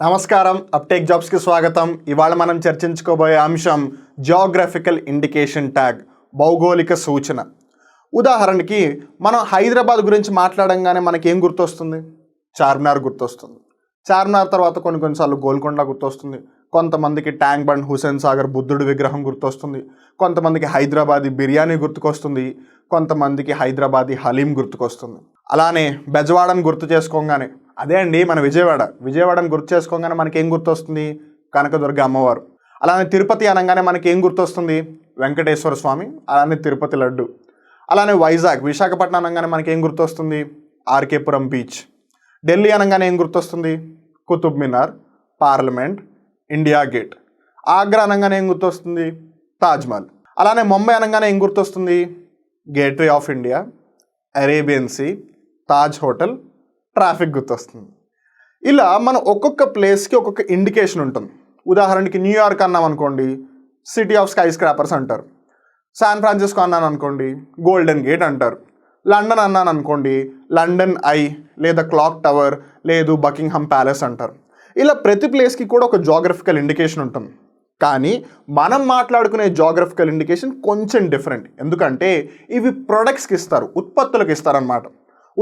నమస్కారం, అప్టేక్ జాబ్స్కి స్వాగతం. ఇవాళ మనం చర్చించుకోబోయే అంశం జియోగ్రఫికల్ ఇండికేషన్ ట్యాగ్, భౌగోళిక సూచన. ఉదాహరణకి మనం హైదరాబాద్ గురించి మాట్లాడంగానే మనకి ఏం గుర్తొస్తుంది? చార్మినార్ గుర్తొస్తుంది. చార్మినార్ తర్వాత కొన్నిసార్లు గోల్కొండ గుర్తొస్తుంది, కొంతమందికి ట్యాంక్ బండ్, హుస్సేన్ సాగర్ బుద్ధుడి విగ్రహం గుర్తొస్తుంది, కొంతమందికి హైదరాబాదీ బిర్యానీ గుర్తుకొస్తుంది, కొంతమందికి హైదరాబాదీ హలీం గుర్తుకొస్తుంది. అలానే బెజవాడని గుర్తు చేసుకోగానే అదే అండి మన విజయవాడని గుర్తు చేసుకోగానే మనకి ఏం గుర్తొస్తుంది? కనకదుర్గ అమ్మవారు. అలానే తిరుపతి అనగానే మనకి ఏం గుర్తొస్తుంది? వెంకటేశ్వర స్వామి, అలానే తిరుపతి లడ్డు. అలానే విశాఖపట్నం అనగానే మనకి ఏం గుర్తొస్తుంది? ఆర్కేపురం బీచ్. ఢిల్లీ అనగానే ఏం గుర్తొస్తుంది? Qutub Minar, parliament, India gate. Agra అనగానే ఏం గుర్తొస్తుంది? తాజ్మహల్. అలానే ముంబై అనగానే ఏం గుర్తొస్తుంది? Gateway of India, Arabian sea, Taj hotel, traffic గుర్తొస్తుంది. ఇలా మనం ఒక్కొక్క ప్లేస్కి ఒక్కొక్క ఇండికేషన్ ఉంటుంది. ఉదాహరణకి న్యూయార్క్ అన్నాం అనుకోండి, సిటీ ఆఫ్ స్కై స్క్రాపర్స్ అంటారు. శాన్ ఫ్రాన్సిస్కో అన్నాను అనుకోండి, గోల్డెన్ గేట్ అంటారు. లండన్ అన్నాను అనుకోండి, లండన్ ఐ లేదా క్లాక్ టవర్ లేదు బకింగ్హామ్ ప్యాలెస్ అంటారు. ఇలా ప్రతి ప్లేస్కి కూడా ఒక జియోగ్రఫికల్ ఇండికేషన్ ఉంటుంది. కానీ మనం మాట్లాడుకునే జియోగ్రఫికల్ ఇండికేషన్ కొంచెం డిఫరెంట్. ఎందుకంటే ఇవి ప్రొడక్ట్స్కి ఇస్తారు, ఉత్పత్తులకు ఇస్తారనమాట.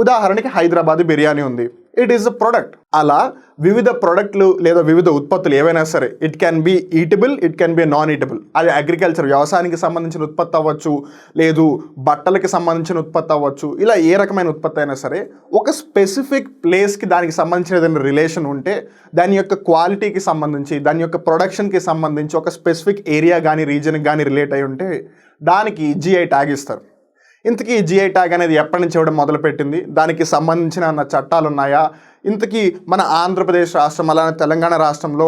ఉదాహరణకి హైదరాబాదీ బిర్యానీ ఉంది, ఇట్ ఈస్ అ ప్రొడక్ట్. అలా వివిధ ప్రొడక్ట్లు లేదా వివిధ ఉత్పత్తులు ఏవైనా సరే, it can be eatable, it can be non eatable. అది అగ్రికల్చర్, వ్యవసాయానికి సంబంధించిన ఉత్పత్తి అవ్వచ్చు, లేదు బట్టలకి సంబంధించిన ఉత్పత్తి అవ్వచ్చు. ఇలా ఏ రకమైన ఉత్పత్తి అయినా సరే ఒక స్పెసిఫిక్ ప్లేస్కి దానికి సంబంధించిన ఏదైనా రిలేషన్ ఉంటే, దాని యొక్క క్వాలిటీకి సంబంధించి, దాని యొక్క ప్రొడక్షన్కి సంబంధించి ఒక స్పెసిఫిక్ ఏరియా కానీ రీజన్కి కానీ రిలేట్ అయి ఉంటే దానికి జిఐ ట్యాగ్ ఇస్తారు. ఇంతకీ జిఐ ట్యాగ్ అనేది ఎప్పటి నుంచి ఇవ్వడం మొదలుపెట్టింది, దానికి సంబంధించిన చట్టాలు ఉన్నాయా? ఇంతకీ మన ఆంధ్రప్రదేశ్ రాష్ట్రం అలానే తెలంగాణ రాష్ట్రంలో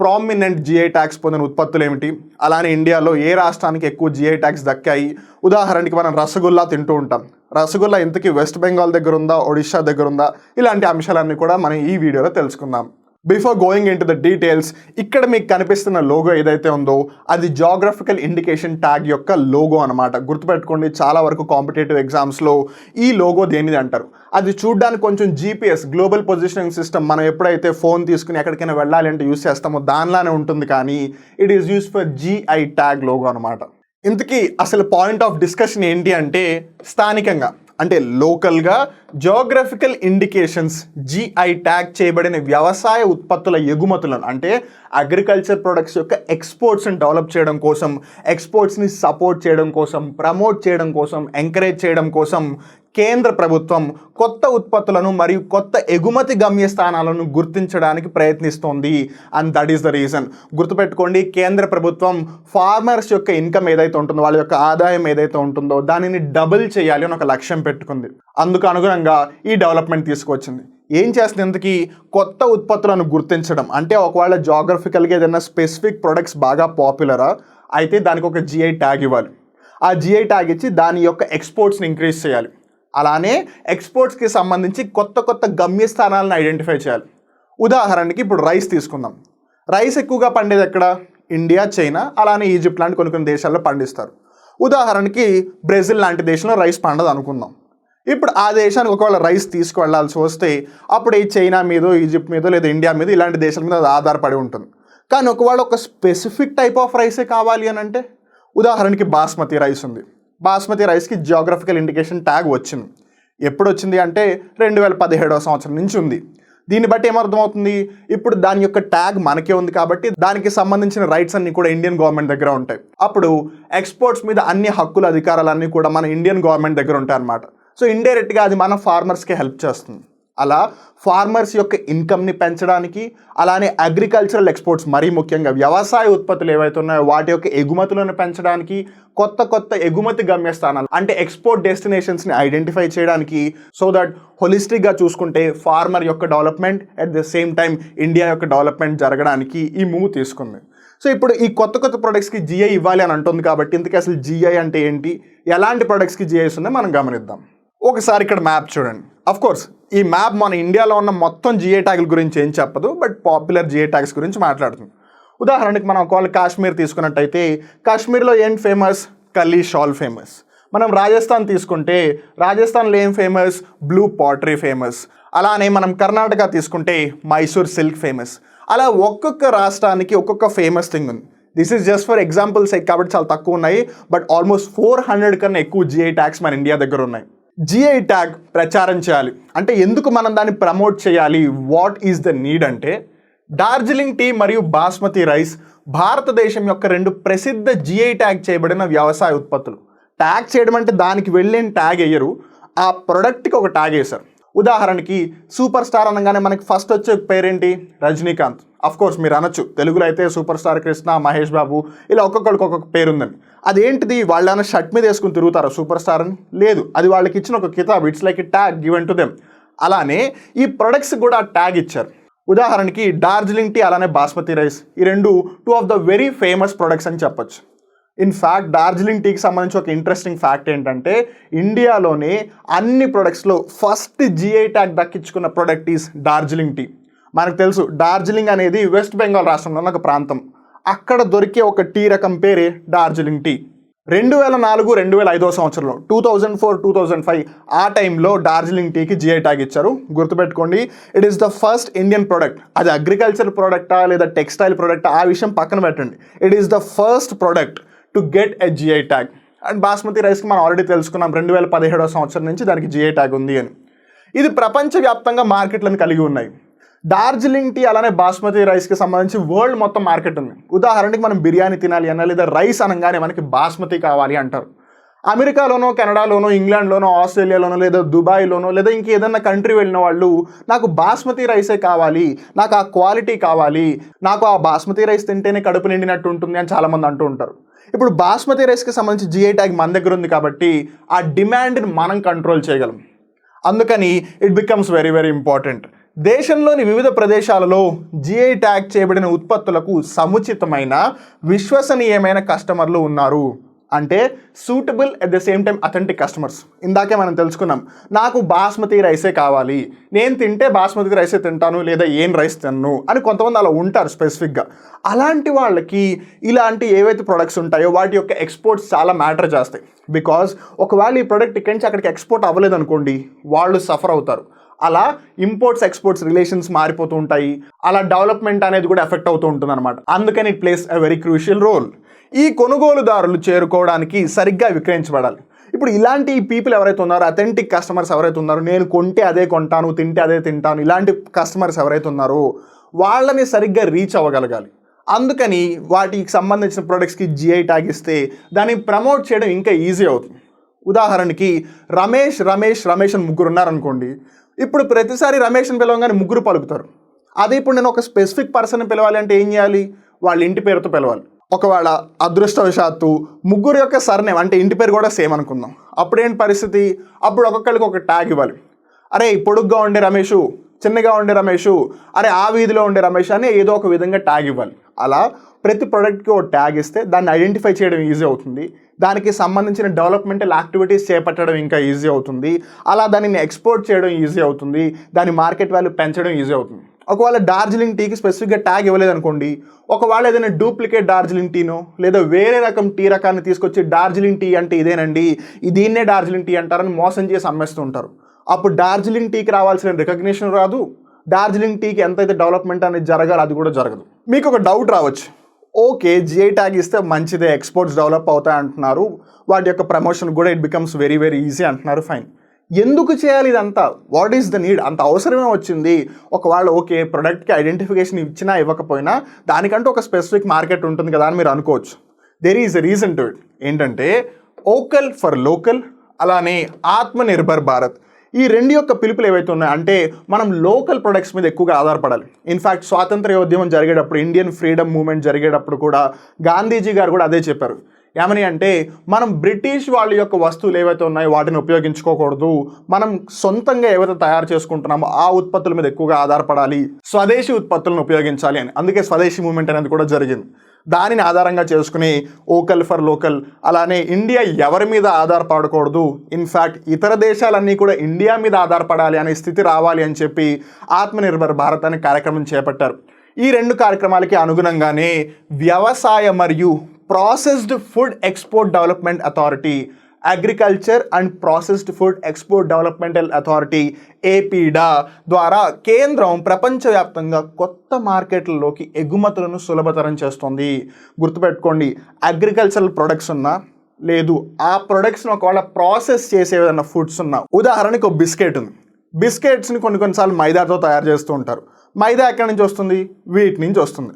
ప్రామినెంట్ జిఐ ట్యాగ్స్ పొందిన ఉత్పత్తులు ఏమిటి? అలానే ఇండియాలో ఏ రాష్ట్రానికి ఎక్కువ జిఐ ట్యాగ్స్ దక్కాయి? ఉదాహరణకి మనం రసగుల్లా తింటూ ఉంటాం. రసగుల్లా ఇంతకీ వెస్ట్ బెంగాల్ దగ్గర ఉందా, ఒడిషా దగ్గర ఉందా? ఇలాంటి అంశాలన్నీ కూడా మనం ఈ వీడియోలో తెలుసుకుందాం. Before going in to the details, ఇక్కడ మీకు కనిపిస్తున్న లోగో ఏదైతే ఉందో అది జియోగ్రఫికల్ ఇండికేషన్ ట్యాగ్ యొక్క లోగో అనమాట. గుర్తుపెట్టుకోండి, చాలా వరకు కాంపిటేటివ్ ఎగ్జామ్స్లో ఈ లోగో దేనిది అంటారు. అది చూడడానికి కొంచెం జీపీఎస్, గ్లోబల్ పొజిషనింగ్ సిస్టమ్, మనం ఎప్పుడైతే ఫోన్ తీసుకుని ఎక్కడికైనా వెళ్ళాలి అంటే యూస్ చేస్తామో దానిలానే ఉంటుంది. కానీ it is use for GI tag logo అనమాట. ఇంతకీ అసలు పాయింట్ ఆఫ్ డిస్కషన్ ఏంటి అంటే, స్థానికంగా అంటే లోకల్గా జియోగ్రఫికల్ ఇండికేషన్స్, జిఐ ట్యాగ్ చేయబడిన వ్యవసాయ ఉత్పత్తుల ఎగుమతులను, అంటే అగ్రికల్చర్ ప్రొడక్ట్స్ యొక్క ఎక్స్పోర్ట్స్ని డెవలప్ చేయడం కోసం, ఎక్స్పోర్ట్స్ని సపోర్ట్ చేయడం కోసం, ప్రమోట్ చేయడం కోసం, ఎంకరేజ్ చేయడం కోసం కేంద్ర ప్రభుత్వం కొత్త ఉత్పత్తులను మరియు కొత్త ఎగుమతి గమ్యస్థానాలను గుర్తించడానికి ప్రయత్నిస్తోంది. And that is the reason. గుర్తుపెట్టుకోండి, కేంద్ర ప్రభుత్వం ఫార్మర్స్ యొక్క ఇన్కమ్ ఏదైతే ఉంటుందో, వాళ్ళ యొక్క ఆదాయం ఏదైతే ఉంటుందో దానిని డబుల్ చేయాలి అని ఒక లక్ష్యం పెట్టుకుంది. అందుకు అనుగుణంగా ఈ డెవలప్మెంట్ తీసుకొచ్చింది. ఏం చేస్తుంది? ఇంతకీ కొత్త ఉత్పత్తులను గుర్తించడం అంటే, ఒకవేళ జియోగ్రఫికల్గా ఏదైనా స్పెసిఫిక్ ప్రొడక్ట్స్ బాగా పాపులరా అయితే దానికి ఒక జిఐ ట్యాగ్ ఇవ్వాలి. ఆ జిఐ ట్యాగ్ ఇచ్చి దాని యొక్క ఎక్స్పోర్ట్స్ని ఇంక్రీజ్ చేయాలి. అలానే ఎక్స్పోర్ట్స్కి సంబంధించి కొత్త గమ్యస్థానాలను ఐడెంటిఫై చేయాలి. ఉదాహరణకి ఇప్పుడు రైస్ తీసుకుందాం. రైస్ ఎక్కువగా పండేది ఎక్కడ? ఇండియా, చైనా, అలానే ఈజిప్ట్ లాంటి కొన్ని దేశాల్లో పండిస్తారు. ఉదాహరణకి బ్రెజిల్ లాంటి దేశంలో రైస్ పండదు అనుకుందాం. ఇప్పుడు ఆ దేశానికి ఒకవేళ రైస్ తీసుకువెళ్లాల్సి వస్తే అప్పుడు ఈ చైనా మీదో, ఈజిప్ట్ మీదో లేదా ఇండియా మీద, ఇలాంటి దేశాల మీద అది ఆధారపడి ఉంటుంది. కానీ ఒకవేళ ఒక స్పెసిఫిక్ టైప్ ఆఫ్ రైసే కావాలి అని అంటే, ఉదాహరణకి బాస్మతి రైస్ ఉంది. బాస్మతి రైస్కి జియోగ్రఫికల్ ఇండికేషన్ ట్యాగ్ వచ్చింది. ఎప్పుడు వచ్చింది అంటే 2017వ సంవత్సరం నుంచి ఉంది. దీన్ని బట్టి ఏమర్థమవుతుంది? ఇప్పుడు దాని యొక్క ట్యాగ్ మనకే ఉంది కాబట్టి దానికి సంబంధించిన రైట్స్ అన్నీ కూడా ఇండియన్ గవర్నమెంట్ దగ్గర ఉంటాయి. అప్పుడు ఎక్స్పోర్ట్స్ మీద అన్ని హక్కుల, అధికారాలన్నీ కూడా మన ఇండియన్ గవర్నమెంట్ దగ్గర ఉంటాయి అన్నమాట. సో ఇండైరెక్ట్గా అది మన ఫార్మర్స్కి హెల్ప్ చేస్తుంది. అలా ఫార్మర్స్ యొక్క ఇన్కమ్ని పెంచడానికి, అలానే అగ్రికల్చరల్ ఎక్స్పోర్ట్స్, మరీ ముఖ్యంగా వ్యవసాయ ఉత్పత్తులు ఏవైతే ఉన్నాయో వాటి యొక్క ఎగుమతులను పెంచడానికి, కొత్త ఎగుమతి గమ్యస్థానాలు అంటే ఎక్స్పోర్ట్ డెస్టినేషన్స్ని ఐడెంటిఫై చేయడానికి, సో దట్ హోలిస్టిక్గా చూసుకుంటే ఫార్మర్ యొక్క development at the same time India యొక్క డెవలప్మెంట్ జరగడానికి ఈ మూవ్ తీసుకుంది. సో ఇప్పుడు ఈ కొత్త ప్రొడక్ట్స్కి జిఐ ఇవ్వాలి అని అంటుంది కాబట్టి ఇంతకీ అసలు జిఐ అంటే ఏంటి, ఎలాంటి ప్రొడక్ట్స్కి జిఐస్ ఉందో మనం గమనిద్దాం. ఒకసారి ఇక్కడ మ్యాప్ చూడండి. అఫ్ కోర్స్ ఈ మ్యాప్ మన ఇండియాలో ఉన్న మొత్తం జిఐ ట్యాగుల గురించి ఏం చెప్పదు, బట్ పాపులర్ జిఐ ట్యాగ్స్ గురించి మాట్లాడుతుంది. ఉదాహరణకి మనం ఒకవేళ కాశ్మీర్ తీసుకున్నట్టయితే కాశ్మీర్లో ఏం ఫేమస్? కలీ shawl famous. మనం రాజస్థాన్ తీసుకుంటే రాజస్థాన్లో ఏం ఫేమస్? Blue pottery famous. అలానే మనం కర్ణాటక తీసుకుంటే మైసూర్ సిల్క్ ఫేమస్. అలా ఒక్కొక్క రాష్ట్రానికి ఒక్కొక్క ఫేమస్ థింగ్ ఉంది. This is just for example sake కాబట్టి చాలా తక్కువ ఉన్నాయి, బట్ ఆల్మోస్ట్ 400 కన్నా ఎక్కువ జిఐ ట్యాగ్స్ మన ఇండియా దగ్గర ఉన్నాయి. జిఐ ట్యాగ్ ప్రచారం చేయాలి అంటే ఎందుకు మనం దాన్ని ప్రమోట్ చేయాలి, వాట్ ఈజ్ ద నీడ్ అంటే, డార్జిలింగ్ టీ మరియు బాస్మతి రైస్ భారతదేశం యొక్క 2 ప్రసిద్ధ జిఐ ట్యాగ్ చేయబడిన వ్యవసాయ ఉత్పత్తులు. ట్యాగ్ చేయడం అంటే దానికి వెళ్ళిన ట్యాగ్ వేయరు, ఆ ప్రొడక్ట్కి ఒక ట్యాగ్ వేశారు. ఉదాహరణకి సూపర్ స్టార్ అనగానే మనకి ఫస్ట్ వచ్చే పేరేంటి, రజనీకాంత్. అఫ్ కోర్స్ మీరు అనొచ్చు తెలుగులో అయితే సూపర్ స్టార్ కృష్ణ, మహేష్ బాబు, ఇలా ఒక్కొక్కరికి ఒక్కొక్క పేరు ఉందని. అదేంటిది, వాళ్ళ షర్ట్ మీద వేసుకుని తిరుగుతారు సూపర్ స్టార్ అని? లేదు, అది వాళ్ళకి ఇచ్చిన ఒక కితాబ్, it's like a tag given to them. అలానే ఈ ప్రొడక్ట్స్ కూడా ట్యాగ్ ఇచ్చారు. ఉదాహరణకి డార్జిలింగ్ టీ అలానే బాస్మతి రైస్, ఈ 2 of the very famous products అని చెప్పొచ్చు. ఇన్ఫ్యాక్ట్ డార్జిలింగ్ టీకి సంబంధించి ఒక ఇంట్రెస్టింగ్ ఫ్యాక్ట్ ఏంటంటే, ఇండియాలోనే అన్ని ప్రొడక్ట్స్లో ఫస్ట్ జిఐ ట్యాగ్ దక్కించుకున్న ప్రొడక్ట్ ఈస్ డార్జిలింగ్ టీ. మనకు తెలుసు డార్జిలింగ్ అనేది వెస్ట్ బెంగాల్ రాష్ట్రంలో ఒక ప్రాంతం, అక్కడ దొరికే ఒక టీ రకం పేరే డార్జిలింగ్ టీ. 2004-2005 సంవత్సరంలో 2004-2005 ఆ టైంలో డార్జిలింగ్ టీకి జిఐ ట్యాగ్ ఇచ్చారు. గుర్తుపెట్టుకోండి, it is the first Indian product. అది అగ్రికల్చర్ ప్రోడక్టా లేదా టెక్స్టైల్ ప్రోడక్టా ఆ విషయం పక్కన పెట్టండి, it is the first product to get a GI tag. And basmati రైస్కి మనం ఆల్రెడీ తెలుసుకున్నాం 2017 సంవత్సరం నుంచి దానికి జిఐ ట్యాగ్ ఉంది అని. ఇది ప్రపంచవ్యాప్తంగా మార్కెట్లను కలిగి ఉన్నాయి. డార్జిలింగ్ టీ అలానే బాస్మతి రైస్కి సంబంధించి వరల్డ్ మొత్తం మార్కెట్ ఉంది. ఉదాహరణకి మనం బిర్యానీ తినాలి అన్నా లేదా రైస్ అనగానే మనకి బాస్మతి కావాలి అంటారు. అమెరికాలోనో, కెనడాలోనో, ఇంగ్లాండ్లోనో, ఆస్ట్రేలియాలోనో లేదా దుబాయ్లోనో లేదా ఇంకేదన్నా కంట్రీ వెళ్ళిన వాళ్ళు నాకు బాస్మతి రైసే కావాలి, నాకు ఆ క్వాలిటీ కావాలి, నాకు ఆ బాస్మతి రైస్ తింటేనే కడుపు నిండినట్టు ఉంటుంది అని చాలామంది అంటూ ఉంటారు. ఇప్పుడు బాస్మతి రైస్కి సంబంధించి జిఐ ట్యాగ్ మన దగ్గర ఉంది కాబట్టి ఆ డిమాండ్ని మనం కంట్రోల్ చేయగలం. అందుకని it becomes very very important. దేశంలోని వివిధ ప్రదేశాలలో జిఐ ట్యాగ్ చేయబడిన ఉత్పత్తులకు సముచితమైన, విశ్వసనీయమైన కస్టమర్లు ఉన్నారు. అంటే suitable at the same time authentic customers. ఇందాకే మనం తెలుసుకున్నాం, నాకు బాస్మతి రైసే కావాలి, నేను తింటే బాస్మతి రైసే తింటాను లేదా ఏం రైస్ తిన్ను అని కొంతమంది అలా ఉంటారు స్పెసిఫిక్గా. అలాంటి వాళ్ళకి ఇలాంటి ఏవైతే ప్రొడక్ట్స్ ఉంటాయో వాటి యొక్క ఎక్స్పోర్ట్స్ చాలా మ్యాటర్ చేస్తాయి. బికాజ్ ఒకవేళ ఈ ప్రొడక్ట్ ఇక్కడి నుంచి అక్కడికి ఎక్స్పోర్ట్ అవ్వలేదు అనుకోండి, వాళ్ళు సఫర్ అవుతారు. అలా ఇంపోర్ట్స్ ఎక్స్పోర్ట్స్ రిలేషన్స్ మారిపోతూ ఉంటాయి, అలా డెవలప్మెంట్ అనేది కూడా ఎఫెక్ట్ అవుతూ ఉంటుంది అనమాట. అందుకని it plays a very crucial role. ఈ కొనుగోలుదారులు చేరుకోవడానికి సరిగ్గా విక్రయించబడాలి. ఇప్పుడు ఇలాంటి పీపుల్ ఎవరైతే ఉన్నారో, అథెంటిక్ కస్టమర్స్ ఎవరైతే ఉన్నారో, నేను కొంటే అదే కొంటాను, తింటే అదే తింటాను, ఇలాంటి కస్టమర్స్ ఎవరైతే ఉన్నారో వాళ్ళని సరిగ్గా రీచ్ అవ్వగలగాలి. అందుకని వాటికి సంబంధించిన ప్రొడక్ట్స్కి జిఐ ట్యాగ్ ఇస్తే దాన్ని ప్రమోట్ చేయడం ఇంకా ఈజీ అవుతుంది. ఉదాహరణకి రమేష్ అని ముగ్గురు ఉన్నారనుకోండి, ఇప్పుడు ప్రతిసారి రమేష్ని పిలవగానే ముగ్గురు పలుకుతారు. అదే ఇప్పుడు నేను ఒక స్పెసిఫిక్ పర్సన్ని పిలవాలి అంటే ఏం చేయాలి, వాళ్ళ ఇంటి పేరుతో పిలవాలి. ఒకవేళ అదృష్టవశాత్తు ముగ్గురు యొక్క సర్నేమ్ అంటే ఇంటి పేరు కూడా సేమ్ అనుకుందాం, అప్పుడేంటి పరిస్థితి, అప్పుడు ఒక్కొక్కరికి ఒక ట్యాగ్ ఇవ్వాలి. అరే పొడుగ్గా ఉండే రమేషు, చిన్నగా ఉండే రమేషు, అరే ఆ వీధిలో ఉండే రమేష్ అని ఏదో ఒక విధంగా ట్యాగ్ ఇవ్వాలి. అలా ప్రతి ప్రోడక్ట్కి ఒక ట్యాగ్ ఇస్తే దాన్ని ఐడెంటిఫై చేయడం ఈజీ అవుతుంది, దానికి సంబంధించిన డెవలప్మెంటల్ యాక్టివిటీస్ చేపట్టడం ఇంకా ఈజీ అవుతుంది, అలా దానిని ఎక్స్పోర్ట్ చేయడం ఈజీ అవుతుంది, దాని మార్కెట్ వాల్యూ పెంచడం ఈజీ అవుతుంది. ఒకవేళ డార్జిలింగ్ టీకి స్పెసిఫిక్గా ట్యాగ్ ఇవ్వలేదు అనుకోండి, ఒకవేళ ఏదైనా డూప్లికేట్ డార్జిలింగ్ టీనో లేదా వేరే రకం టీ రకాన్ని తీసుకొచ్చి డార్జిలింగ్ టీ అంటే ఇదేనండి, దీన్నే డార్జిలింగ్ టీ అంటారని మోసం చేసి అమ్మేస్తూ ఉంటారు. అప్పుడు డార్జిలింగ్ టీకి రావాల్సిన రికగ్నిషన్ రాదు, డార్జిలింగ్ టీకి ఎంతైతే డెవలప్మెంట్ అనేది జరగాలి అది కూడా జరగదు. మీకు ఒక డౌట్ రావచ్చు, ఓకే జిఐ ట్యాగ్ ఇస్తే మంచిదే, ఎక్స్పోర్ట్స్ డెవలప్ అవుతాయి అంటున్నారు, వాటి యొక్క ప్రమోషన్ కూడా it becomes very very easy అంటున్నారు, ఫైన్. ఎందుకు చేయాలి ఇదంతా, వాట్ ఈస్ ద నీడ్, అంత అవసరమే వచ్చింది? ఒకవేళ ఓకే ప్రొడక్ట్కి ఐడెంటిఫికేషన్ ఇచ్చినా ఇవ్వకపోయినా దానికంటూ ఒక స్పెసిఫిక్ మార్కెట్ ఉంటుంది కదా అని మీరు అనుకోవచ్చు. There is a reason to it. ఏంటంటే వోకల్ ఫర్ లోకల్, అలానే ఆత్మనిర్భర్ భారత్. ఈ రెండు యొక్క పిలుపులు ఏవైతే ఉన్నాయో అంటే మనం లోకల్ ప్రొడక్ట్స్ మీద ఎక్కువగా ఆధారపడాలి. ఇన్ఫ్యాక్ట్ స్వాతంత్ర్యోద్యమం జరిగేటప్పుడు, ఇండియన్ ఫ్రీడమ్ మూవ్మెంట్ జరిగేటప్పుడు కూడా గాంధీజీ గారు కూడా అదే చెప్పారు. ఏమని అంటే మనం బ్రిటిష్ వాళ్ళ యొక్క వస్తువులు ఏవైతే ఉన్నాయో వాటిని ఉపయోగించుకోకూడదు, మనం సొంతంగా ఏవైతే తయారు చేసుకుంటున్నామో ఆ ఉత్పత్తుల మీద ఎక్కువగా ఆధారపడాలి, స్వదేశీ ఉత్పత్తులను ఉపయోగించాలి అని. అందుకే స్వదేశీ మూవ్మెంట్ అనేది కూడా జరిగింది. దానిని ఆధారంగా చేసుకుని వోకల్ ఫర్ లోకల్, అలానే ఇండియా ఎవరి మీద ఆధారపడకూడదు, ఇన్ఫ్యాక్ట్ ఇతర దేశాలన్నీ కూడా ఇండియా మీద ఆధారపడాలి అనే స్థితి రావాలి అని చెప్పి ఆత్మనిర్భర్ భారత్ అనే కార్యక్రమం చేపట్టారు. ఈ రెండు కార్యక్రమాలకి అనుగుణంగానే వ్యవసాయ మరియు processed food export development authority agriculture and processed food export developmental authority APEDA ద్వారా కేంద్రం ప్రపంచవ్యాప్తంగా కొత్త మార్కెట్లలోకి ఎగుమతులను సులభతరం చేస్తుంది. గుర్తుపెట్టుకోండి, అగ్రికల్చరల్ ప్రొడక్ట్స్ ఉన్నా లేదు ఆ ప్రొడక్ట్స్ని ఒకవేళ ప్రాసెస్ చేసే ఏదైనా ఫుడ్స్ ఉన్నా, ఉదాహరణకి ఒక బిస్కెట్ ఉంది. బిస్కెట్స్ని కొన్నిసార్లు మైదాతో తయారు చేస్తూ ఉంటారు. మైదా ఎక్కడి నుంచి వస్తుంది? వీట్ నుంచి వస్తుంది.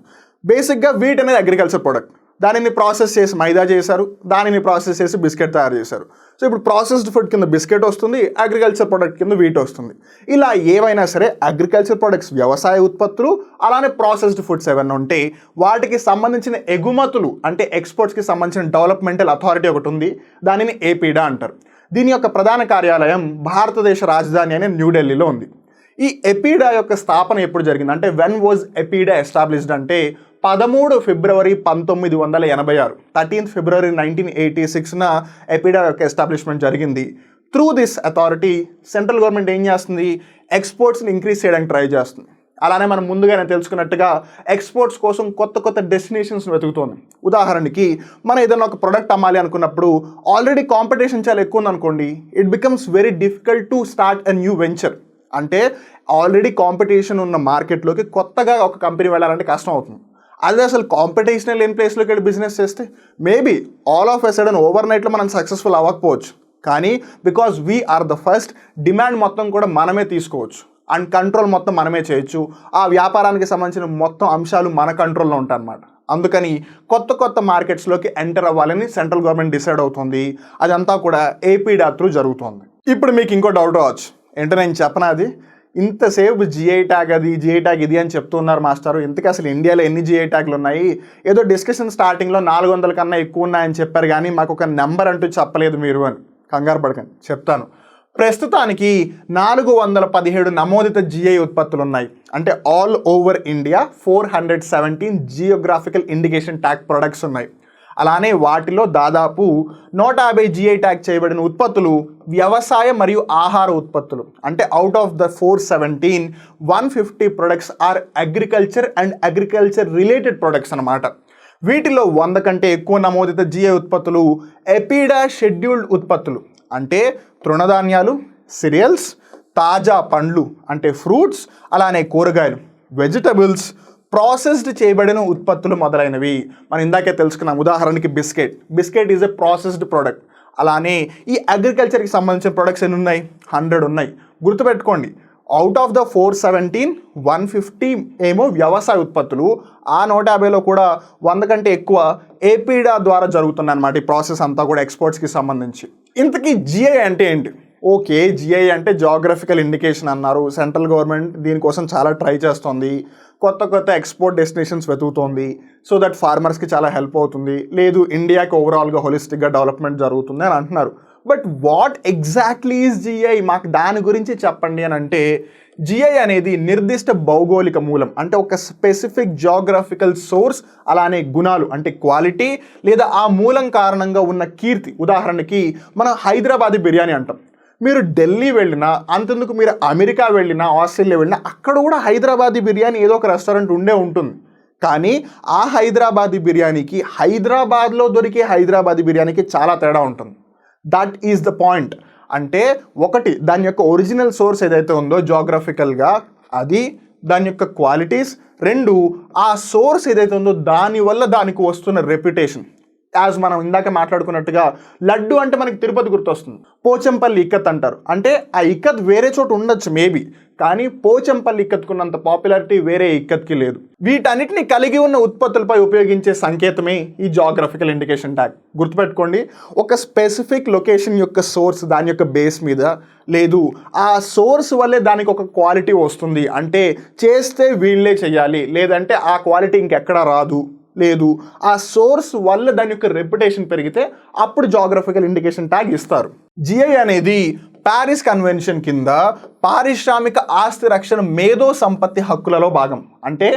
బేసిక్గా వీట్ అనేది అగ్రికల్చర్ ప్రొడక్ట్. దానిని ప్రాసెస్ చేసి మైదా చేశారు, దానిని ప్రాసెస్ చేసి బిస్కెట్ తయారు చేశారు. సో ఇప్పుడు ప్రాసెస్డ్ ఫుడ్ కింద బిస్కెట్ వస్తుంది, అగ్రికల్చర్ ప్రొడక్ట్ కింద వీట్ వస్తుంది. ఇలా ఏవైనా సరే అగ్రికల్చర్ ప్రొడక్ట్స్ వ్యవసాయ ఉత్పత్తులు, అలానే ప్రాసెస్డ్ ఫుడ్స్ ఏమైనా ఉంటే వాటికి సంబంధించిన ఎగుమతులు అంటే ఎక్స్పోర్ట్స్కి సంబంధించిన డెవలప్మెంటల్ అథారిటీ ఒకటి ఉంది. దానిని ఏపీడా అంటారు. దీని యొక్క ప్రధాన కార్యాలయం భారతదేశ రాజధాని అయిన న్యూఢిల్లీలో ఉంది. ఈ ఎపీడా యొక్క స్థాపన ఎప్పుడు జరిగింది అంటే వెన్ వాజ్ ఎపీడా ఎస్టాబ్లిష్డ్ అంటే 13 ఫిబ్రవరి 1986, 13th February 1986న ఎపీడా యొక్క ఎస్టాబ్లిష్మెంట్ జరిగింది. Through this authority central government ఏం చేస్తుంది? ఎక్స్పోర్ట్స్ని ఇంక్రీజ్ చేయడానికి ట్రై చేస్తుంది. అలానే మనం ముందుగానే తెలుసుకున్నట్టుగా ఎక్స్పోర్ట్స్ కోసం కొత్త కొత్త డెస్టినేషన్స్ వెతుకుతోంది. ఉదాహరణకి మనం ఏదైనా ఒక ప్రొడక్ట్ అమ్మాలి అనుకున్నప్పుడు ఆల్రెడీ కాంపిటీషన్ చాలా ఎక్కువ ఉందనుకోండి, it becomes very difficult to start a new venture. అంటే ఆల్రెడీ కాంపిటీషన్ ఉన్న మార్కెట్లోకి కొత్తగా ఒక కంపెనీ వెళ్ళాలంటే కష్టం అవుతుంది. అదే అసలు కాంపిటీషన్ లేని ప్లేస్లోకి వెళ్ళి బిజినెస్ చేస్తే maybe all of a sudden over నైట్లో మనం సక్సెస్ఫుల్ అవ్వకపోవచ్చు. కానీ because we are the first, demand మొత్తం కూడా మనమే తీసుకోవచ్చు అండ్ కంట్రోల్ మొత్తం మనమే చేయొచ్చు. ఆ వ్యాపారానికి సంబంధించిన మొత్తం అంశాలు మన కంట్రోల్లో ఉంటాయి అన్నమాట. అందుకని కొత్త కొత్త మార్కెట్స్లోకి ఎంటర్ అవ్వాలని సెంట్రల్ గవర్నమెంట్ డిసైడ్ అవుతుంది. అదంతా కూడా ఏపీడా త్రూ జరుగుతుంది. ఇప్పుడు మీకు ఇంకో డౌట్ రావచ్చు, ఏంటో నేను చెప్పనా, అది ఇంతసేపు జిఐ ట్యాగ్ అది జిఐ ట్యాగ్ ఇది అని చెప్తున్నారు మాస్టారు, ఇంతకీ అసలు ఇండియాలో ఎన్ని జిఐ ట్యాగ్లు ఉన్నాయి? ఏదో డిస్కషన్ స్టార్టింగ్లో 400 కన్నా ఎక్కువ ఉన్నాయని చెప్పారు, కానీ మాకు ఒక నెంబర్ అంటూ చెప్పలేదు మీరు అని. కంగారు పడకండి, చెప్తాను. ప్రస్తుతానికి 417 నమోదిత జిఐ ఉత్పత్తులు ఉన్నాయి. అంటే all over India 417 geographical indication tag products ఉన్నాయి. అలానే వాటిలో దాదాపు 150 జిఐ ట్యాగ్ చేయబడిన ఉత్పత్తులు వ్యవసాయ మరియు ఆహార ఉత్పత్తులు. అంటే out of the 417, 150 products are agriculture and agriculture related products అన్నమాట. వీటిలో 100 కంటే ఎక్కువ నమోదిత జిఐ ఉత్పత్తులు ఎపీడా షెడ్యూల్డ్ ఉత్పత్తులు. అంటే తృణధాన్యాలు, సిరియల్స్, తాజా పండ్లు అంటే ఫ్రూట్స్, అలానే కూరగాయలు, వెజిటబుల్స్, ప్రాసెస్డ్ చేయబడిన ఉత్పత్తులు మొదలైనవి. మనం ఇందాకే తెలుసుకున్నాం. ఉదాహరణకి biscuit is a processed product. అలానే ఈ అగ్రికల్చర్కి సంబంధించిన ప్రొడక్ట్స్ ఎన్ని ఉన్నాయి? 100 ఉన్నాయి. గుర్తుపెట్టుకోండి, అవుట్ ఆఫ్ ద 417, 150 ఏమో వ్యవసాయ ఉత్పత్తులు, ఆ 150లో కూడా 100 కంటే ఎక్కువ ఏపీడా ద్వారా జరుగుతుంది అన్నమాట. ఈ ప్రాసెస్ అంతా కూడా ఎక్స్పోర్ట్స్కి సంబంధించి. ఇంతకీ జిఐ అంటే ఏంటి? ఓకే, జిఐ అంటే జాగ్రఫికల్ ఇండికేషన్ అన్నారు. సెంట్రల్ గవర్నమెంట్ దీనికోసం చాలా ట్రై చేస్తుంది. కొత్త కొత్త ఎక్స్పోర్ట్ డెస్టినేషన్స్ వెతుకుతోంది. సో దట్ ఫార్మర్స్కి చాలా హెల్ప్ అవుతుంది. లేదు ఇండియాకి ఓవరాల్గా హోలిస్టిక్గా డెవలప్మెంట్ జరుగుతుంది అని అంటున్నారు. But what exactly is GI? మాకు దాని గురించి చెప్పండి అని అంటే, జిఐ అనేది నిర్దిష్ట భౌగోళిక మూలం, అంటే ఒక స్పెసిఫిక్ జాగ్రఫికల్ సోర్స్, అలానే గుణాలు అంటే క్వాలిటీ లేదా ఆ మూలం కారణంగా ఉన్న కీర్తి. ఉదాహరణకి మనం హైదరాబాదీ బిర్యానీ అంటాం. మీరు ఢిల్లీ వెళ్ళినా, అంతెందుకు మీరు అమెరికా వెళ్ళినా, ఆస్ట్రేలియా వెళ్ళినా, అక్కడ కూడా హైదరాబాదీ బిర్యానీ ఏదో ఒక రెస్టారెంట్ ఉండే ఉంటుంది. కానీ ఆ హైదరాబాదీ బిర్యానీకి హైదరాబాద్లో దొరికే హైదరాబాదీ బిర్యానీకి చాలా తేడా ఉంటుంది. That is the point. అంటే ఒకటి, దాని యొక్క ఒరిజినల్ సోర్స్ ఏదైతే ఉందో జాగ్రఫికల్గా అది, దాని యొక్క క్వాలిటీస్. 2, ఆ సోర్స్ ఏదైతే ఉందో దానివల్ల దానికి వస్తున్న రెప్యుటేషన్. యాజ్ మనం ఇందాక మాట్లాడుకున్నట్టుగా లడ్డు అంటే మనకి తిరుపతి గుర్తొస్తుంది. పోచంపల్లి ఇక్కత్ అంటారు. అంటే ఆ ఇక్కత్ వేరే చోట ఉండొచ్చు మేబీ, కానీ పోచంపల్లి ఇక్కత్కున్నంత పాపులారిటీ వేరే ఇక్కత్కి లేదు. వీటన్నిటిని కలిగి ఉన్న ఉత్పత్తులపై ఉపయోగించే సంకేతమే ఈ జాగ్రఫికల్ ఇండికేషన్ ట్యాగ్. గుర్తుపెట్టుకోండి, ఒక స్పెసిఫిక్ లొకేషన్ యొక్క సోర్స్ దాని యొక్క బేస్ మీద, లేదు ఆ సోర్స్ వల్లే దానికి ఒక క్వాలిటీ వస్తుంది, అంటే చేస్తే వీళ్ళే చేయాలి, లేదంటే ఆ క్వాలిటీ ఇంకెక్కడా రాదు, లేదు ఆ సోర్స్ వల్ల దాని యొక్క రెప్యుటేషన్ పెరిగితే అప్పుడు జాగ్రఫికల్ ఇండికేషన్ ట్యాగ్ ఇస్తారు. జిఐ అనేది ప్యారిస్ కన్వెన్షన్ కింద పారిశ్రామిక ఆస్తి రక్షణ మేధో సంపత్తి హక్కులలో భాగం. అంటే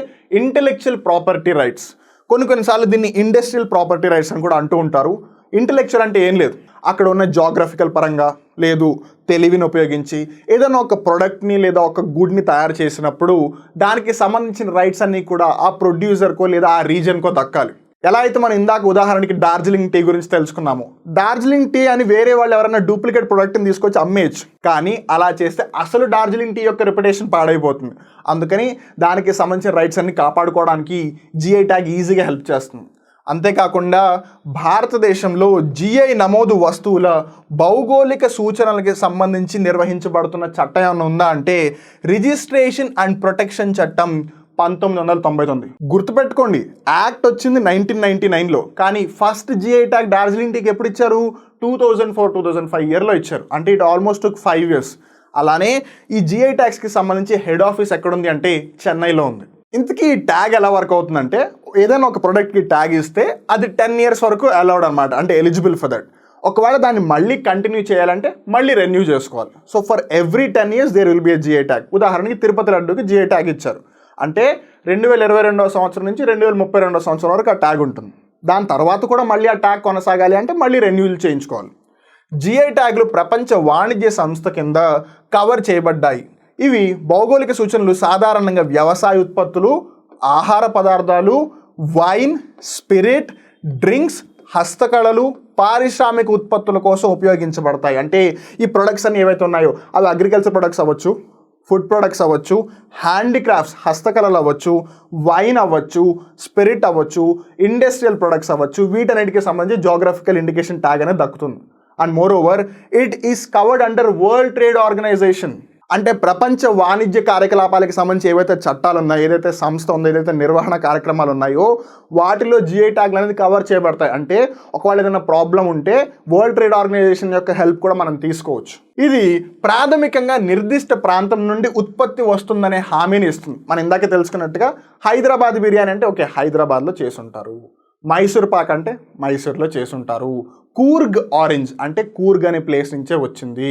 ఇంటెలెక్చువల్ ప్రాపర్టీ రైట్స్. కొన్నిసార్లు దీన్ని ఇండస్ట్రియల్ ప్రాపర్టీ రైట్స్ అని కూడా అంటూ ఉంటారు. ఇంటెలెక్చువల్ అంటే ఏం లేదు, అక్కడ ఉన్న జాగ్రఫికల్ పరంగా లేదు తెలివిని ఉపయోగించి ఏదైనా ఒక ప్రోడక్ట్ని లేదా ఒక గుడ్ని తయారు చేసినప్పుడు దానికి సంబంధించిన రైట్స్ అన్నీ కూడా ఆ ప్రొడ్యూసర్కో లేదా ఆ రీజన్కో దక్కాలి. ఎలా అయితే మనం ఇందాక ఉదాహరణకి డార్జిలింగ్ టీ గురించి తెలుసుకున్నాము, డార్జిలింగ్ టీ అని వేరే వాళ్ళు ఎవరైనా డూప్లికేట్ ప్రొడక్ట్ని తీసుకొచ్చి అమ్మేయచ్చు, కానీ అలా చేస్తే అసలు డార్జిలింగ్ టీ యొక్క రెప్యుటేషన్ పాడైపోతుంది. అందుకని దానికి సంబంధించిన రైట్స్ అన్ని కాపాడుకోవడానికి జిఐ ట్యాగ్ ఈజీగా హెల్ప్ చేస్తుంది. అంతేకాకుండా భారతదేశంలో జిఐ నమోదు వస్తువుల భౌగోళిక సూచనలకి సంబంధించి నిర్వహించబడుతున్న చట్టం ఏమైనా ఉందా అంటే రిజిస్ట్రేషన్ అండ్ ప్రొటెక్షన్ చట్టం 1999. గుర్తుపెట్టుకోండి, యాక్ట్ వచ్చింది 1999లో, కానీ ఫస్ట్ జిఐ ట్యాగ్ డార్జిలింగ్ టీకి ఎప్పుడు ఇచ్చారు? 2004-2005 ఇయర్లో ఇచ్చారు. అంటే ఇట్ ఆల్మోస్ట్ 5 years. అలానే ఈ జిఐ ట్యాగ్స్కి సంబంధించి హెడ్ ఆఫీస్ ఎక్కడుంది అంటే చెన్నైలో ఉంది. ఇంతకీ ఈ ట్యాగ్ ఎలా వర్క్ అవుతుందంటే, ఏదైనా ఒక ప్రోడక్ట్కి ట్యాగ్ ఇస్తే అది 10 years వరకు అలౌడ్ అనమాట, అంటే ఎలిజిబుల్ ఫర్ దట్. ఒకవేళ దాన్ని మళ్ళీ కంటిన్యూ చేయాలంటే మళ్ళీ రెన్యూ చేసుకోవాలి. So for every 10 years there will be a GI tag. ఉదాహరణకి తిరుపతి లడ్డూకి జిఐ ట్యాగ్ ఇచ్చారు అంటే 2022 సంవత్సరం నుంచి 2032 సంవత్సరం వరకు ఆ ట్యాగ్ ఉంటుంది. దాని తర్వాత కూడా మళ్ళీ ఆ ట్యాగ్ కొనసాగాలి అంటే మళ్ళీ రెన్యూల్ చేయించుకోవాలి. జిఐ ట్యాగ్లు ప్రపంచ వాణిజ్య సంస్థ కింద కవర్ చేయబడ్డాయి. ఇవి భౌగోళిక సూచనలు సాధారణంగా వ్యవసాయ ఉత్పత్తులు, ఆహార పదార్థాలు, వైన్, స్పిరిట్, డ్రింక్స్, హస్తకళలు, పారిశ్రామిక ఉత్పత్తుల కోసం ఉపయోగించబడతాయి. అంటే ఈ ప్రొడక్ట్స్ అన్ని ఏవైతే ఉన్నాయో అవి అగ్రికల్చర్ ప్రొడక్ట్స్ అవ్వచ్చు, ఫుడ్ ప్రొడక్ట్స్ అవ్వచ్చు, హ్యాండిక్రాఫ్ట్స్ హస్తకళలు అవ్వచ్చు, వైన్ అవ్వచ్చు, స్పిరిట్ అవ్వచ్చు, ఇండస్ట్రియల్ ప్రొడక్ట్స్ అవ్వచ్చు, వీటన్నిటికి సంబంధించి జోగ్రఫికల్ ఇండికేషన్ ట్యాగ్ అనేది దక్కుతుంది. And moreover it is covered under World Trade Organization. అంటే ప్రపంచ వాణిజ్య కార్యకలాపాలకు సంబంధించి ఏవైతే చట్టాలు ఉన్నాయో, ఏదైతే సంస్థ ఉందో, ఏదైతే నిర్వహణ కార్యక్రమాలు ఉన్నాయో వాటిలో జిఐ ట్యాగ్లు అనేది కవర్ చేయబడతాయి. అంటే ఒకవేళ ఏదైనా ప్రాబ్లం ఉంటే వరల్డ్ ట్రేడ్ ఆర్గనైజేషన్ యొక్క హెల్ప్ కూడా మనం తీసుకోవచ్చు. ఇది ప్రాథమికంగా నిర్దిష్ట ప్రాంతం నుండి ఉత్పత్తి వస్తుందనే హామీని ఇస్తుంది. మనం ఇందాక తెలుసుకున్నట్టుగా హైదరాబాద్ బిర్యానీ అంటే ఓకే హైదరాబాద్లో చేసుంటారు, మైసూర్ పాక్ అంటే మైసూర్లో చేసుంటారు, కూర్గ్ ఆరెంజ్ అంటే కూర్గ్ అనే ప్లేస్ నుంచే వచ్చింది,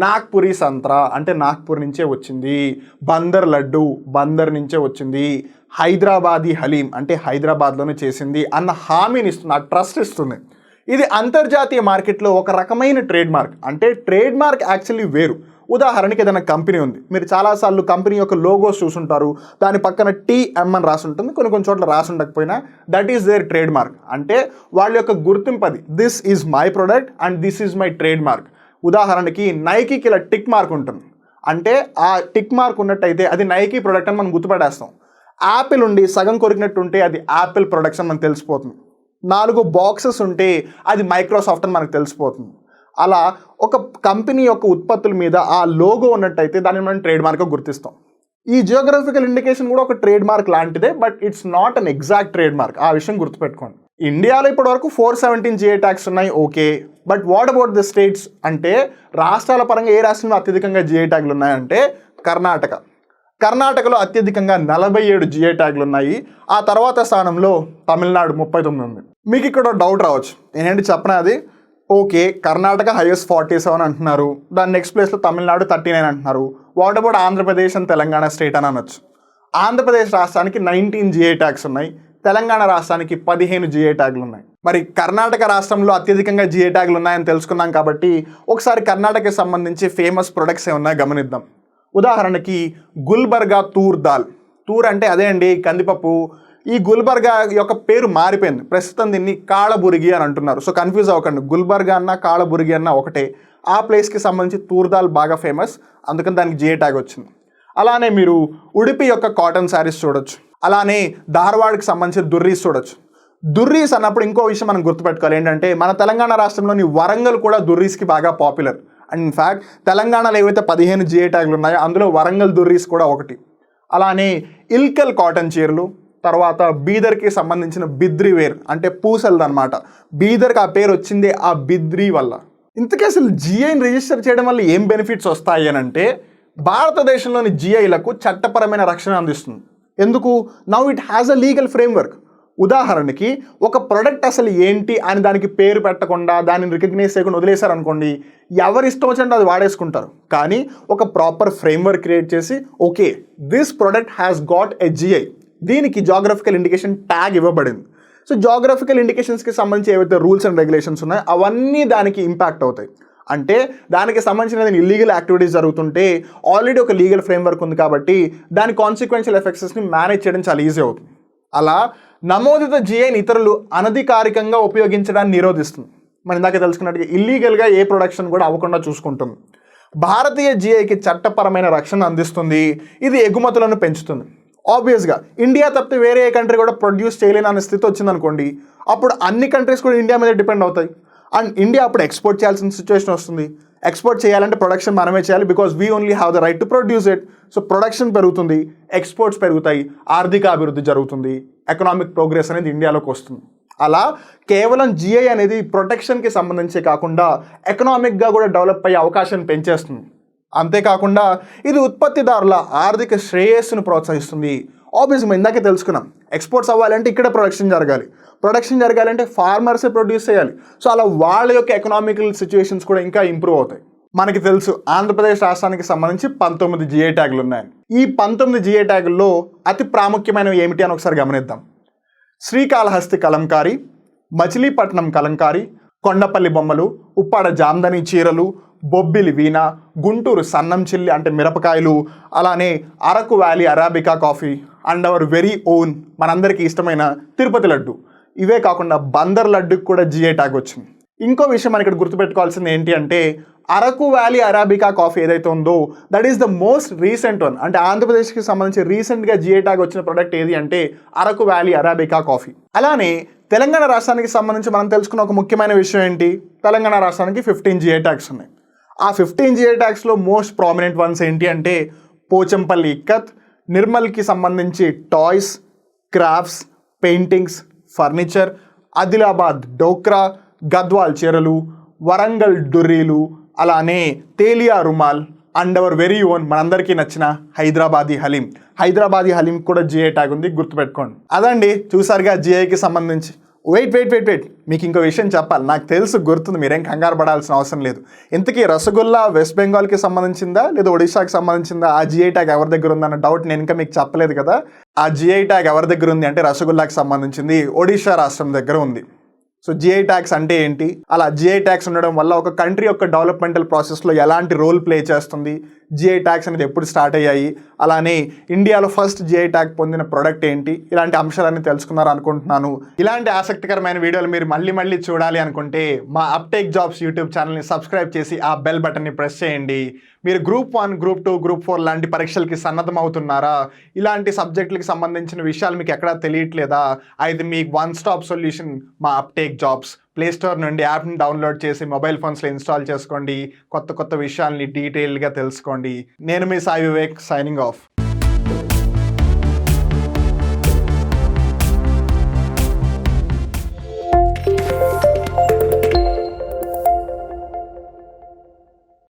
నాగ్పూరి సంత్రా అంటే నాగ్పూర్ నుంచే వచ్చింది, బందర్ లడ్డు బందర్ నుంచే వచ్చింది, హైదరాబాదీ హలీం అంటే హైదరాబాద్లోనే చేసింది అన్న హామీని ఇస్తుంది, ఆ ట్రస్ట్ ఇస్తుంది. ఇది అంతర్జాతీయ మార్కెట్లో ఒక రకమైన ట్రేడ్ మార్క్. అంటే ట్రేడ్ మార్క్ యాక్చువల్లీ వేరు. ఉదాహరణకి ఏదైనా కంపెనీ ఉంది, మీరు చాలాసార్లు కంపెనీ యొక్క లోగోస్ చూసుంటారు, దాని పక్కన TM అని రాసి ఉంటుంది, కొన్ని చోట్ల రాసి ఉండకపోయినా that is their trademark. అంటే వాళ్ళ యొక్క గుర్తింపు అది, this is my product and this is my trademark. ఉదాహరణకి నైకీకి ఇలా టిక్ మార్క్ ఉంటుంది, అంటే ఆ టిక్ మార్క్ ఉన్నట్టయితే అది నైకీ ప్రొడక్ట్ అని మనం గుర్తుపడేస్తాం. యాపిల్ ఉండి సగం కొరికినట్టు ఉంటే అది యాపిల్ ప్రొడక్ట్స్ అని మనకు తెలిసిపోతుంది. 4 బాక్సెస్ ఉంటే అది మైక్రోసాఫ్ట్ అని మనకు తెలిసిపోతుంది. అలా ఒక కంపెనీ యొక్క ఉత్పత్తుల మీద ఆ లోగో ఉన్నట్టయితే దాన్ని మనం ట్రేడ్ మార్క్గా గుర్తిస్తాం. ఈ జియోగ్రఫికల్ ఇండికేషన్ కూడా ఒక ట్రేడ్ మార్క్ లాంటిదే, but it's not an exact trade mark. ఆ విషయం గుర్తుపెట్టుకోండి. ఇండియాలో ఇప్పటి వరకు 417 జిఐ ట్యాగ్స్ ఉన్నాయి, okay. But what about the states అంటే రాష్ట్రాల పరంగా ఏ రాష్ట్రంలో అత్యధికంగా జిఐ ట్యాగ్లు ఉన్నాయంటే కర్ణాటక. కర్ణాటకలో అత్యధికంగా 47 జిఐ ట్యాగ్లు ఉన్నాయి. ఆ తర్వాత స్థానంలో తమిళనాడు 39 ఉంది. మీకు ఇక్కడ డౌట్ రావచ్చు, నేనేంటి చెప్పనా, అది ఓకే కర్ణాటక హైయెస్ట్ 47 అంటున్నారు, దాని నెక్స్ట్ ప్లేస్లో తమిళనాడు 39 అంటున్నారు, what about Andhra Pradesh and Telangana state అని అనొచ్చు. ఆంధ్రప్రదేశ్ రాష్ట్రానికి 19 జిఐ ట్యాగ్స్ ఉన్నాయి, తెలంగాణ రాష్ట్రానికి 15 జిఐ ట్యాగ్లు ఉన్నాయి. మరి కర్ణాటక రాష్ట్రంలో అత్యధికంగా జిఐ ట్యాగ్లు ఉన్నాయని తెలుసుకున్నాం కాబట్టి ఒకసారి కర్ణాటకకి సంబంధించి ఫేమస్ ప్రొడక్ట్స్ ఏమన్నా గమనిద్దాం. ఉదాహరణకి గుల్బర్గా తూర్ దాల్. తూర్ అంటే అదే అండి కందిపప్పు. ఈ గుల్బర్గా యొక్క పేరు మారిపోయింది, ప్రస్తుతం దీన్ని కాళబురిగి అని అంటున్నారు. సో కన్ఫ్యూజ్ అవ్వకండి, గుల్బర్గా అన్న కాళబురిగి అన్న ఒకటే. ఆ ప్లేస్కి సంబంధించి తూర్ దాల్ బాగా ఫేమస్, అందుకని దానికి జిఐ ట్యాగ్ వచ్చింది. అలానే మీరు ఉడిపి యొక్క కాటన్ శారీస్ చూడొచ్చు, అలానే ధార్వాడ్కి సంబంధించిన దుర్రీస్ చూడొచ్చు. దుర్రీస్ అన్నప్పుడు ఇంకో విషయం మనం గుర్తుపెట్టుకోవాలి, ఏంటంటే మన తెలంగాణ రాష్ట్రంలోని వరంగల్ కూడా దుర్రీస్కి బాగా పాపులర్. అండ్ ఇన్ఫ్యాక్ట్ తెలంగాణలో ఏవైతే 15 జిఐ ట్యాగ్లు ఉన్నాయో అందులో వరంగల్ దుర్రీస్ కూడా ఒకటి. అలానే ఇల్కల్ కాటన్ చీరలు, తర్వాత బీదర్కి సంబంధించిన బిద్రీ వేర్ అంటే పూసలది అనమాట. బీదర్కి ఆ పేరు వచ్చింది ఆ బిద్రీ వల్ల. ఇంతకీ అసలు జిఐని రిజిస్టర్ చేయడం వల్ల ఏం బెనిఫిట్స్ వస్తాయి అని అంటే, భారతదేశంలోని జిఐలకు చట్టపరమైన రక్షణ అందిస్తుంది. ఎందుకు? Now it has a legal framework. ఉదాహరణకి ఒక ప్రొడక్ట్ అసలు ఏంటి అని దానికి పేరు పెట్టకుండా దానిని రికగ్నైజ్ చేయకుండా వదిలేశారనుకోండి, ఎవరి ఇష్టం వచ్చినట్టు అది వాడేసుకుంటారు. కానీ ఒక ప్రాపర్ ఫ్రేమ్వర్క్ క్రియేట్ చేసి okay this product has got a GI, దీనికి జాగ్రఫికల్ ఇండికేషన్ ట్యాగ్ ఇవ్వబడింది. సో జాగ్రఫికల్ ఇండికేషన్స్కి సంబంధించి ఏవైతే రూల్స్ అండ్ రెగ్యులేషన్స్ ఉన్నాయో అవన్నీ దానికి ఇంపాక్ట్ అవుతాయి. అంటే దానికి సంబంధించిన ఇల్లీగల్ యాక్టివిటీస్ జరుగుతుంటే ఆల్రెడీ ఒక లీగల్ ఫ్రేమ్వర్క్ ఉంది కాబట్టి దాని కాన్సిక్వెన్షియల్ ఎఫెక్ట్స్ని మేనేజ్ చేయడం చాలా ఈజీ అవుతుంది. అలా నమోదిత జిఐని ఇతరులు అనధికారికంగా ఉపయోగించడాన్ని నిరోధిస్తుంది. మనం ఇందాక తెలుసుకున్నట్టుగా ఇల్లీగల్గా ఏ ప్రొడక్షన్ కూడా అవ్వకుండా చూసుకుంటుంది. భారతీయ జిఐకి చట్టపరమైన రక్షణ అందిస్తుంది. ఇది ఎగుమతులను పెంచుతుంది. ఆబ్వియస్గా ఇండియా తప్పితే వేరే ఏ కంట్రీ కూడా ప్రొడ్యూస్ చేయలేని అనే స్థితి వచ్చిందనుకోండి, అప్పుడు అన్ని కంట్రీస్ కూడా ఇండియా మీద డిపెండ్ అవుతాయి. అండ్ ఇండియా అప్పుడు ఎక్స్పోర్ట్ చేయాల్సిన సిచ్యువేషన్ వస్తుంది. ఎక్స్పోర్ట్ చేయాలంటే ప్రొడక్షన్ మనమే చేయాలి, because we only have the right to produce it. So production పెరుగుతుంది, ఎక్స్పోర్ట్స్ పెరుగుతాయి, ఆర్థిక అభివృద్ధి జరుగుతుంది, ఎకనామిక్ ప్రోగ్రెస్ అనేది ఇండియాలోకి వస్తుంది. అలా కేవలం జిఐ అనేది ప్రొటెక్షన్కి సంబంధించి కాకుండా ఎకనామిక్గా కూడా డెవలప్ అయ్యే అవకాశాన్ని పెంచేస్తుంది. అంతేకాకుండా ఇది ఉత్పత్తిదారుల ఆర్థిక శ్రేయస్సును ప్రోత్సహిస్తుంది. ఆబ్వియస్గా మేము ఇందాకే తెలుసుకున్నాం, ఎక్స్పోర్ట్స్ అవ్వాలంటే ఇక్కడే ప్రొడక్షన్ జరగాలంటే ఫార్మర్సే ప్రొడ్యూస్ చేయాలి. సో అలా వాళ్ళ యొక్క ఎకనామికల్ సిచ్యువేషన్స్ కూడా ఇంకా ఇంప్రూవ్ అవుతాయి. మనకి తెలుసు ఆంధ్రప్రదేశ్ రాష్ట్రానికి సంబంధించి 19 జిఐ ట్యాగులు ఉన్నాయి. ఈ 19 జిఐ ట్యాగుల్లో అతి ప్రాముఖ్యమైనవి ఏమిటి అని ఒకసారి గమనిద్దాం. శ్రీకాళహస్తి కలంకారీ, మచిలీపట్నం కలంకారీ, కొండపల్లి బొమ్మలు, ఉప్పాడ జామ్దని చీరలు, బొబ్బిలి వీణ, గుంటూరు సన్నం చిల్లి అంటే మిరపకాయలు, అలానే Araku valley arabica coffee and our very own మనందరికీ ఇష్టమైన తిరుపతి లడ్డు. ఇవే కాకుండా బందర్ లడ్డుకి కూడా జిఐ ట్యాగ్ వచ్చింది. ఇంకో విషయం మనం ఇక్కడ గుర్తుపెట్టుకోవాల్సింది ఏంటి అంటే అరకు వ్యాలీ అరాబికా కాఫీ ఏదైతే ఉందో that is the most recent one. అంటే ఆంధ్రప్రదేశ్కి సంబంధించి రీసెంట్గా జిఐ ట్యాగ్ వచ్చిన ప్రోడక్ట్ ఏది అంటే అరకు వ్యాలీ అరాబికా కాఫీ. అలానే తెలంగాణ రాష్ట్రానికి సంబంధించి మనం తెలుసుకున్న ఒక ముఖ్యమైన విషయం ఏంటి, తెలంగాణ రాష్ట్రానికి 15 జిఐ ట్యాగ్స్ ఉన్నాయి. ఆ 15 జిఐ ట్యాగ్స్లో మోస్ట్ ప్రామినెంట్ వన్స్ ఏంటి అంటే పోచంపల్లి ఇక్కత్, నిర్మల్కి సంబంధించి toys, crafts, paintings, furniture, Adilabad Dokra, Gadwal చీరలు, వరంగల్ డుర్రీలు, అలానే Telia Rumal and our very own మనందరికీ నచ్చిన హైదరాబాదీ హలీం కూడా జిఐ ట్యాగ్ ఉంది, గుర్తుపెట్టుకోండి. అదండి చూసారుగా జిఐకి సంబంధించి. వెయిట్ మీకు ఇంకో విషయం చెప్పాలి. నాకు తెలుసు గుర్తుంది, మీరేం కంగారు పడాల్సిన అవసరం లేదు. ఇంతకీ రసగుల్లా వెస్ట్ బెంగాల్కి సంబంధించిందా లేదా ఒడిశాకి సంబంధించిందా, ఆ జిఐ ట్యాగ్ ఎవరి దగ్గర ఉందన్న డౌట్ నేను ఇంకా మీకు చెప్పలేదు కదా. ఆ జిఐ ట్యాగ్ ఎవరి దగ్గర ఉంది అంటే రసగుల్లాకి సంబంధించింది ఒడిశా రాష్ట్రం దగ్గర ఉంది. సో జిఐ ట్యాగ్స్ అంటే ఏంటి, అలా జిఐ ట్యాగ్స్ ఉండడం వల్ల ఒక కంట్రీ యొక్క డెవలప్మెంటల్ ప్రాసెస్లో ఎలాంటి రోల్ ప్లే చేస్తుంది, జిఐ ట్యాగ్స్ అనేది ఎప్పుడు స్టార్ట్ అయ్యాయి, అలానే ఇండియాలో ఫస్ట్ జిఐ ట్యాగ్ పొందిన ప్రోడక్ట్ ఏంటి, ఇలాంటి అంశాలన్నీ తెలుసుకున్నారు అనుకుంటున్నాను. ఇలాంటి ఆసక్తికరమైన వీడియోలు మీరు మళ్ళీ చూడాలి అనుకుంటే మా అప్టేక్ జాబ్స్ యూట్యూబ్ ఛానల్ని సబ్స్క్రైబ్ చేసి ఆ బెల్ బటన్ని ప్రెస్ చేయండి. మీరు గ్రూప్ 1, గ్రూప్ 2, గ్రూప్ 4 లాంటి పరీక్షలకి సన్నద్ధం అవుతున్నారా, ఇలాంటి సబ్జెక్టులకి సంబంధించిన విషయాలు మీకు ఎక్కడా తెలియట్లేదా, అయితే మీకు వన్ స్టాప్ సొల్యూషన్ మా అప్టేక్ జాబ్స్. ప్లే స్టోర్ నుండి యాప్ని డౌన్లోడ్ చేసి మొబైల్ ఫోన్స్లో ఇన్స్టాల్ చేసుకోండి, కొత్త విషయాల్ని డీటెయిల్గా తెలుసుకోండి. నేను మీ సాయి వివేక్, సైనింగ్ ఆఫ్.